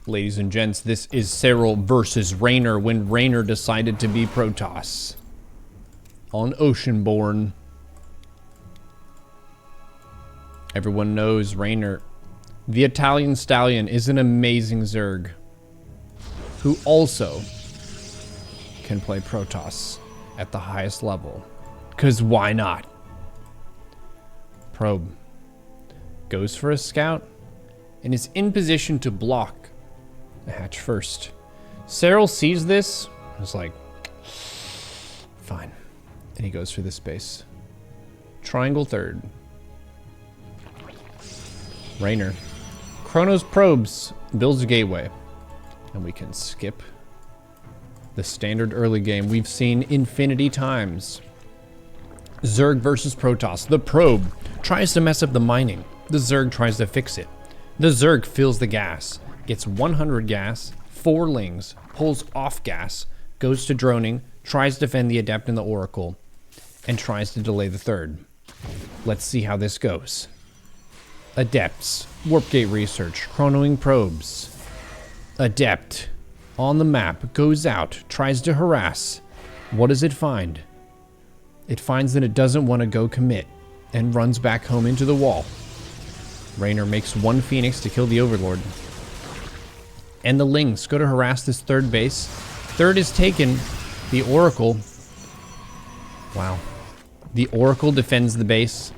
Ladies and gents, this is Serral versus Raynor when Raynor decided to be Protoss on Oceanborn. Everyone knows Raynor. The Italian Stallion is an amazing Zerg who also can play Protoss at the highest level. Because why not? Probe goes for a scout and is in position to block the hatch first. Serral sees this and is like, fine. And he goes for this base. Triangle third. Raynor. Chronos probes, builds a gateway. And we can skip the standard early game we've seen infinity times. Zerg versus Protoss. The probe tries to mess up the mining. The Zerg tries to fix it. The Zerg fills the gas, gets 100 gas, 4 lings, pulls off gas, goes to droning, tries to defend the Adept and the Oracle, and tries to delay the third. Let's see how this goes. Adepts, Warp Gate Research, chronoing probes. Adept, on the map, goes out, tries to harass. What does it find? It finds that it doesn't want to go commit, and runs back home into the wall. Raynor makes 1 Phoenix to kill the Overlord. And the Lings go to harass this third base. Third is taken. The Oracle. Wow. The Oracle defends the base.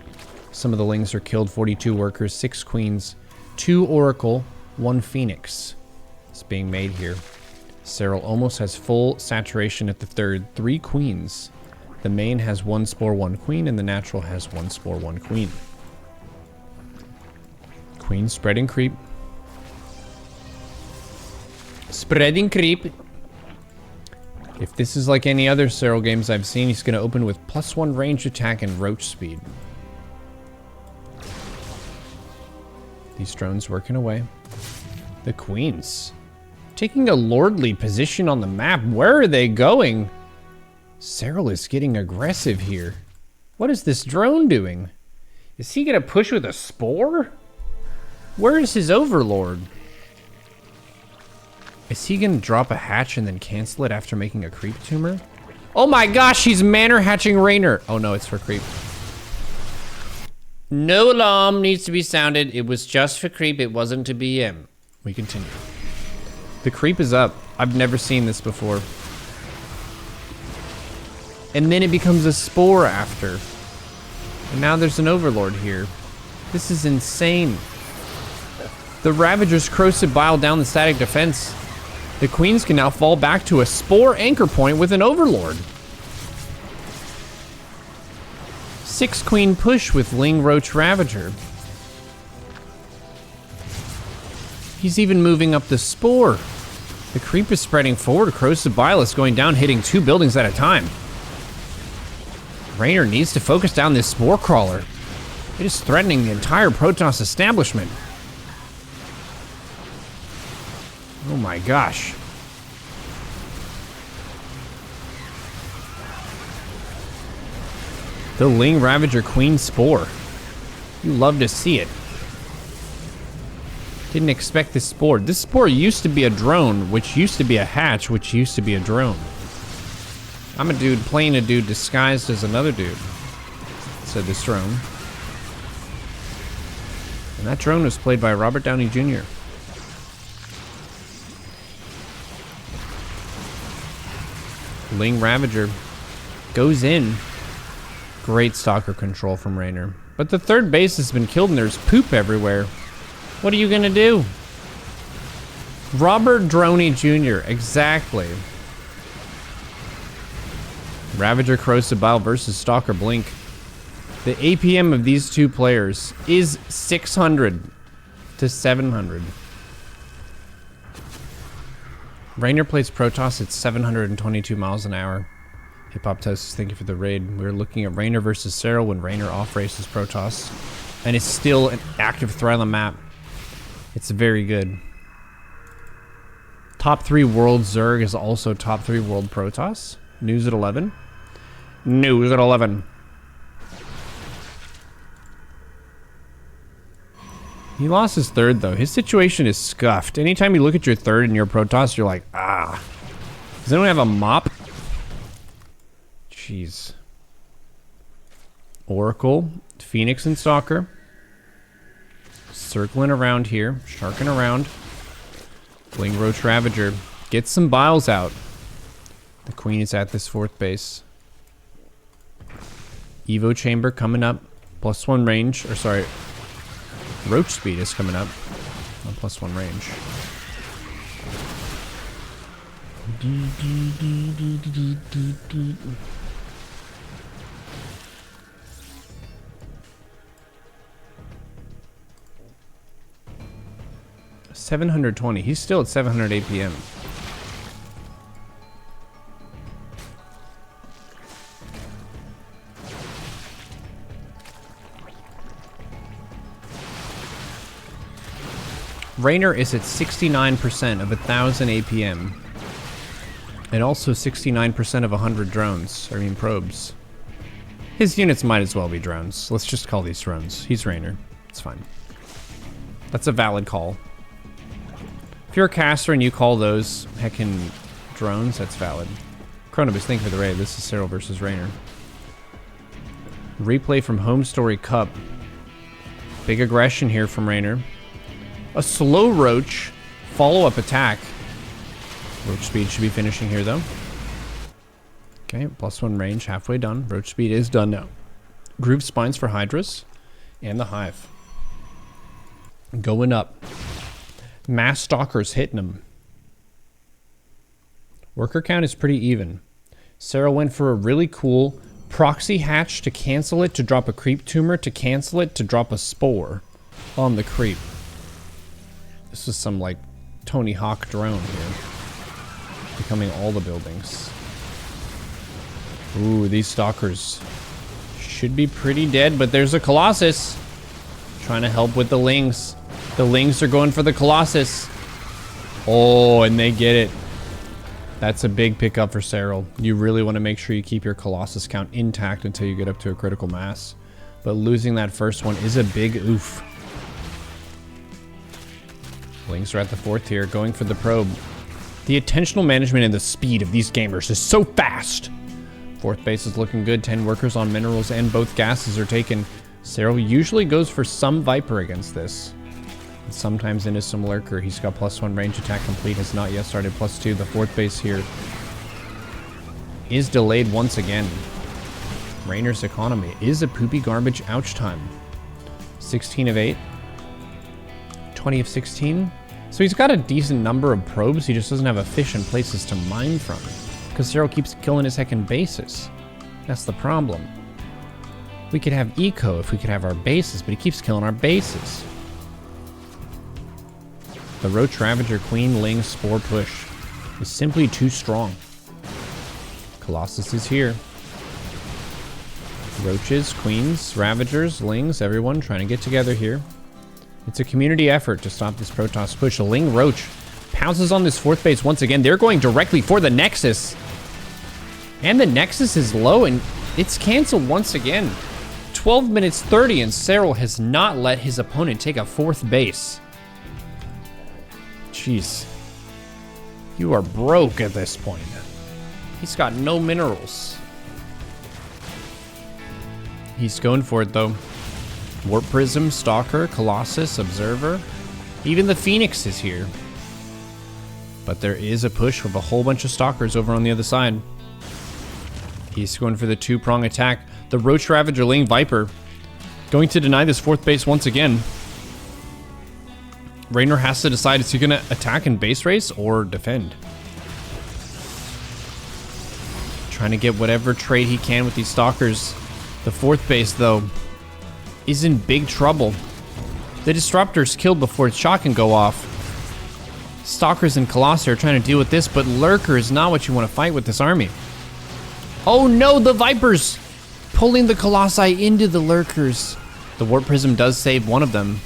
Some of the Lings are killed. 42 workers, 6 queens, 2 Oracle, 1 Phoenix. It's being made here. Serral almost has full saturation at the third. 3 queens. The main has 1 spore, 1 queen, and the natural has 1 spore, 1 queen. Queen spreading creep. Spreading creep. If this is like any other Serral games I've seen, he's going to open with +1 range attack and roach speed. These drones working away. The queens. Taking a lordly position on the map. Where are they going? Serral is getting aggressive here. What is this drone doing? Is he going to push with a spore? Where is his Overlord? Is he going to drop a hatch and then cancel it after making a creep tumor? Oh my gosh, he's manor hatching Raynor. Oh no, it's for creep. No alarm needs to be sounded. It was just for creep. It wasn't to BM. We continue. The creep is up. I've never seen this before. And then it becomes a spore after. And now there's an Overlord here. This is insane. The Ravager's corrosive bile down the static defense. The queens can now fall back to a spore anchor point with an Overlord. 6 queen push with Ling Roach Ravager. He's even moving up the spore. The creep is spreading forward. Corrosive bile is going down, hitting 2 buildings at a time. Raynor needs to focus down this spore crawler. It is threatening the entire Protoss establishment. Oh my gosh. The Ling Ravager Queen Spore. You love to see it. Didn't expect this spore. This spore used to be a drone, which used to be a hatch, which used to be a drone. I'm a dude playing a dude disguised as another dude, said this drone. And that drone was played by Robert Downey Jr. Ling Ravager goes in. Great stalker control from Raynor. But the third base has been killed and there's poop everywhere. What are you gonna do? Robert Droney Jr. Exactly. Ravager Corrosive Bile versus Stalker Blink. The APM of these 2 players is 600 to 700. Raynor plays Protoss at 722 miles an hour. Hipoptosis, thank you for the raid. We're looking at Raynor versus Serral when Raynor off-races Protoss. And it's still an active threat on the map. It's very good. Top 3 World Zerg is also top 3 World Protoss. News at 11. News at 11. He lost his third, though. His situation is scuffed. Anytime you look at your third and your Protoss, you're like, ah. Does anyone have a mop? Jeez. Oracle, Phoenix, and Stalker. Circling around here. Sharking around. Bling Roach Ravager. Get some biles out. The Queen is at this 4th base. Evo Chamber coming up. +1 range. Or sorry. Roach Speed is coming up. On +1 range. 720. He's still at 700 APM. Raynor is at 69% of 1,000 APM. And also 69% of 100 drones. I mean probes. His units might as well be drones. Let's just call these drones. He's Raynor. It's fine. That's a valid call. If you're a caster and you call those heckin' drones, that's valid. Chronobus, thank you for the raid. This is Serral versus Raynor. Replay from Home Story Cup. Big aggression here from Raynor. A slow Roach follow-up attack. Roach Speed should be finishing here, though. Okay, +1 range, halfway done. Roach Speed is done now. Groove Spines for Hydras. And the Hive. Going up. Mass Stalkers hitting him. Worker count is pretty even. Serral went for a really cool proxy hatch to cancel it, to drop a creep tumor, to cancel it, to drop a spore on the creep. This is some, like, Tony Hawk drone here. Becoming all the buildings. Ooh, these Stalkers should be pretty dead, but there's a Colossus. Trying to help with the Lings. The Lings are going for the Colossus. Oh, and they get it. That's a big pickup for Serral. You really want to make sure you keep your Colossus count intact until you get up to a critical mass. But losing that first one is a big oof. Lings are at the 4th here, going for the probe. The attentional management and the speed of these gamers is so fast. 4th base is looking good. 10 workers on minerals and both gases are taken. Serral usually goes for some Viper against this. And sometimes into some Lurker. He's got +1 range attack complete. Has not yet started +2. The 4th base here is delayed once again. Raynor's economy is a poopy garbage ouch time. 16 of 8. 20 of 16. So he's got a decent number of probes. He just doesn't have efficient places to mine from. Because Serral keeps killing his heckin' bases. That's the problem. We could have eco if we could have our bases, but he keeps killing our bases. The Roach Ravager Queen Ling Spore push is simply too strong. Colossus is here. Roaches, Queens, Ravagers, Lings, everyone trying to get together here. It's a community effort to stop this Protoss push. A Ling Roach pounces on this 4th base once again. They're going directly for the Nexus. And the Nexus is low and it's canceled once again. 12 minutes 30 and Serral has not let his opponent take a 4th base. Jeez. You are broke at this point. He's got no minerals. He's going for it though. Warp Prism, Stalker, Colossus, Observer. Even the Phoenix is here. But there is a push with a whole bunch of Stalkers over on the other side. He's going for the 2-prong attack. The Roach Ravager Ling Viper going to deny this 4th base once again. Raynor has to decide, is he going to attack in base race or defend? Trying to get whatever trade he can with these Stalkers. The 4th base, though, is in big trouble. The Disruptor's killed before its shot can go off. Stalkers and Colossi are trying to deal with this, but Lurker is not what you want to fight with this army. Oh no, the Vipers! Pulling the Colossi into the Lurkers. The Warp Prism does save one of them.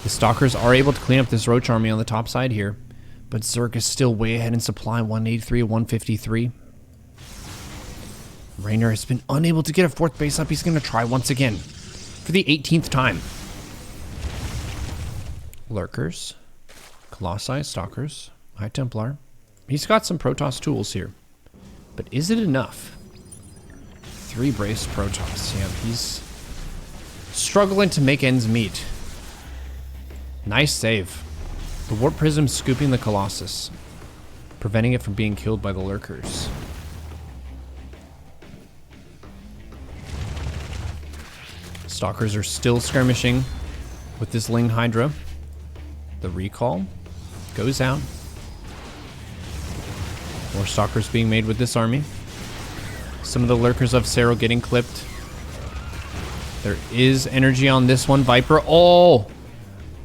The Stalkers are able to clean up this Roach army on the top side here. But Zerg is still way ahead in supply, 183, 153. Raynor has been unable to get a 4th base up. He's going to try once again. For the 18th time. Lurkers. Colossi, Stalkers. High Templar. He's got some Protoss tools here. But is it enough? 3 brace Protoss. Yeah, he's struggling to make ends meet. Nice save. The Warp Prism scooping the Colossus, preventing it from being killed by the Lurkers. Stalkers are still skirmishing with this Ling Hydra. The recall goes out. More Stalkers being made with this army. Some of the Lurkers of Serral getting clipped. There is energy on this one, Viper. Oh!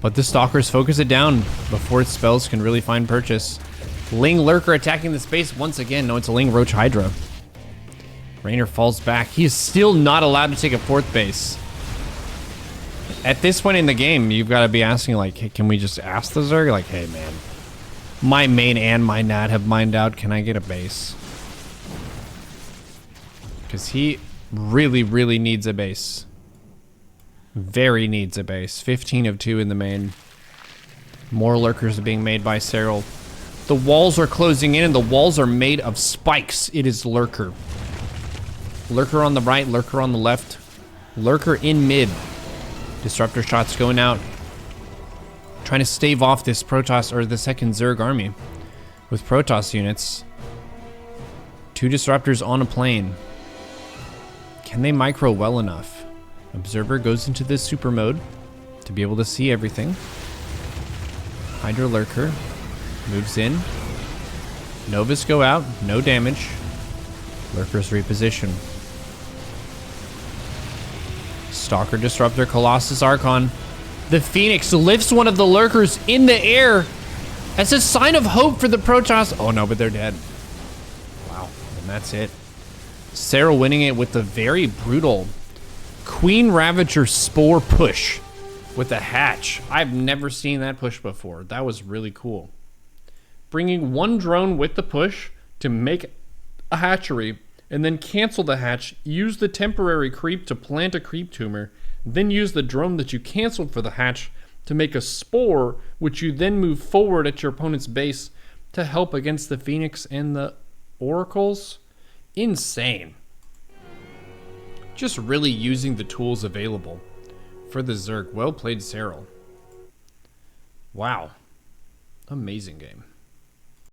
But the Stalkers focus it down before its spells can really find purchase. Ling Lurker attacking the space once again. No, it's a Ling Roach Hydra. Raynor falls back. He is still not allowed to take a 4th base. At this point in the game, you've got to be asking, like, hey, can we just ask the Zerg? Like, hey, man, my main and my Nat have mined out. Can I get a base? Because he really, really needs a base. Very needs a base. 15 of 2 in the main. More Lurkers are being made by Serral. The walls are closing in, and the walls are made of spikes. It is Lurker. Lurker on the right, Lurker on the left. Lurker in mid. Disruptor shots going out. Trying to stave off this Protoss, or the second Zerg army. With Protoss units. 2 Disruptors on a plane. Can they micro well enough? Observer goes into this super mode to be able to see everything. Hydra Lurker moves in. Novas go out, no damage. Lurkers reposition. Stalker Disruptor, Colossus Archon. The Phoenix lifts one of the Lurkers in the air as a sign of hope for the Protoss. Oh no, but they're dead. Wow, and that's it. Serral winning it with the very brutal Queen Ravager Spore push with a hatch. I've never seen that push before. That was really cool. Bringing 1 drone with the push to make a hatchery, and then cancel the hatch, use the temporary creep to plant a creep tumor, then use the drone that you canceled for the hatch to make a spore, which you then move forward at your opponent's base to help against the Phoenix and the Oracles. Insane. Just really using the tools available for the Zerg. Well played, Serral. Wow. Amazing game.